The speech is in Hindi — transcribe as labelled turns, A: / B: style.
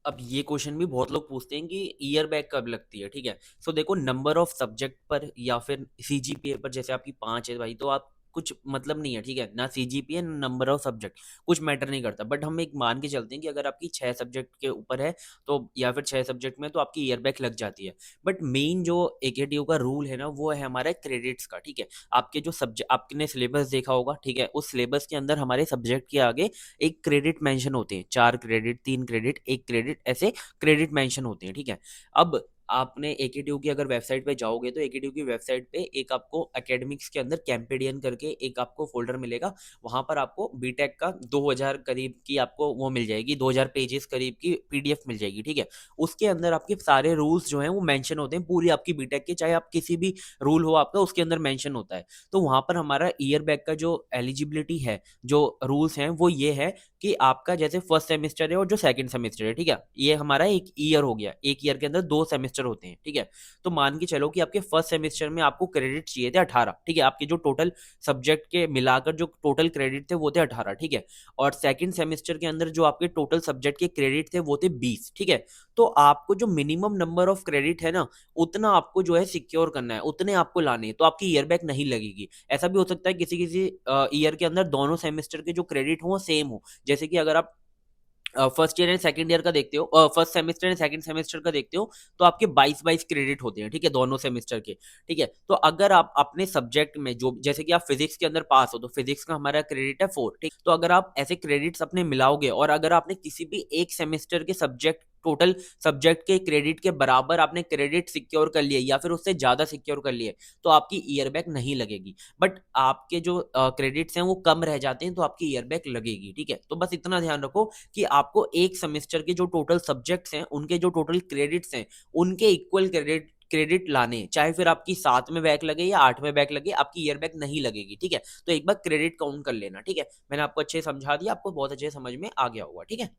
A: अब ये क्वेश्चन भी बहुत लोग पूछते हैं कि ईयर बैक कब लगती है, ठीक है। सो देखो, नंबर ऑफ सब्जेक्ट पर या फिर सीजीपीए पर, जैसे आपकी 5 है भाई, तो आप कुछ मतलब नहीं है, ठीक है ना। सीजीपीए ना नंबर ऑफ सब्जेक्ट कुछ मैटर नहीं करता, बट हम एक मान के चलते हैं कि अगर आपकी 6 सब्जेक्ट के ऊपर है तो, या फिर 6 सब्जेक्ट में, तो आपकी ईयर बैक लग जाती है। बट मेन जो एकेटीयू का रूल है ना, वो है हमारे क्रेडिट्स का, ठीक है। आपके जो सब्जेक्ट, आपने सिलेबस देखा होगा, ठीक है, उस सिलेबस के अंदर हमारे सब्जेक्ट के आगे एक क्रेडिट मेंशन होते हैं, 4 क्रेडिट, 3 क्रेडिट, 1 क्रेडिट, ऐसे क्रेडिट मेंशन होते हैं, ठीक है। अब आपने एकेटीयू की अगर वेबसाइट पे जाओगे तो एकेटीयू की वेबसाइट पे एक आपको एकेडमिक्स के अंदर कैंपेडियन करके एक आपको फोल्डर मिलेगा। वहां पर आपको बीटेक का 2000 करीब की आपको वो मिल जाएगी, 2000 पेजेस करीब की पीडीएफ मिल जाएगी, ठीक है। उसके अंदर आपके सारे रूल्स जो हैं वो मेंशन होते हैं, पूरी आपकी बीटेक के, चाहे आप किसी भी रूल हो आपका, उसके अंदर मेंशन होता है। तो वहां पर हमारा ईयर बैक का जो एलिजिबिलिटी है, जो रूल्स हैं, वो ये है कि आपका जैसे फर्स्ट सेमेस्टर है और जो सेकंड सेमेस्टर है, ठीक है, ये हमारा एक ईयर हो गया, एक ईयर के अंदर 2 सेमेस्टर होते हैं, ठीक है। तो मान के चलो कि आपके फर्स्ट सेमेस्टर में आपको क्रेडिट चाहिए थे 18, ठीक है, आपके जो टोटल सब्जेक्ट के मिलाकर जो टोटल क्रेडिट थे वो थे 18, ठीक है। और सेकंड सेमेस्टर के अंदर जो आपके टोटल सब्जेक्ट के क्रेडिट थे वो थे 20, ठीक है। तो आपको जो मिनिमम नंबर ऑफ क्रेडिट है ना, उतना आपको जो है सिक्योर करना है, उतने आपको लाने हैं, तो आपकी ईयर बैक नहीं लगेगी। ऐसा भी हो सकता है किसी किसी ईयर के अंदर दोनों सेमेस्टर के जो क्रेडिट हो सेम हो, जैसे कि अगर आप first year and second year का देखते हो, first semester and second semester का देखते हो, तो आपके 22-22 क्रेडिट होते हैं, ठीक है, दोनों सेमेस्टर के, ठीक है। तो अगर आप अपने सब्जेक्ट में जो, जैसे कि आप फिजिक्स के अंदर पास हो, तो फिजिक्स का हमारा क्रेडिट है 4, ठीक। तो अगर आप ऐसे क्रेडिट्स अपने मिलाओगे और अगर आपने किसी भी एक सेमेस्टर के सब्जेक्ट, टोटल सब्जेक्ट के क्रेडिट के बराबर आपने क्रेडिट सिक्योर कर लिए या फिर उससे ज्यादा सिक्योर कर लिए, तो आपकी ईयर बैक नहीं लगेगी। बट आपके जो क्रेडिट्स हैं वो कम रह जाते हैं तो आपकी ईयर बैक लगेगी, ठीक है। तो बस इतना ध्यान रखो कि आपको एक सेमेस्टर के जो टोटल सब्जेक्ट्स हैं, उनके जो टोटल क्रेडिट्स हैं, उनके इक्वल क्रेडिट लाने, चाहे फिर आपकी 7 में बैक लगे या 8 में बैक लगे, आपकी ईयर बैक नहीं लगेगी, ठीक है। तो एक बार क्रेडिट काउंट कर लेना, ठीक है। मैंने आपको अच्छे से समझा दिया, आपको बहुत अच्छे से समझ में आ गया होगा, ठीक है।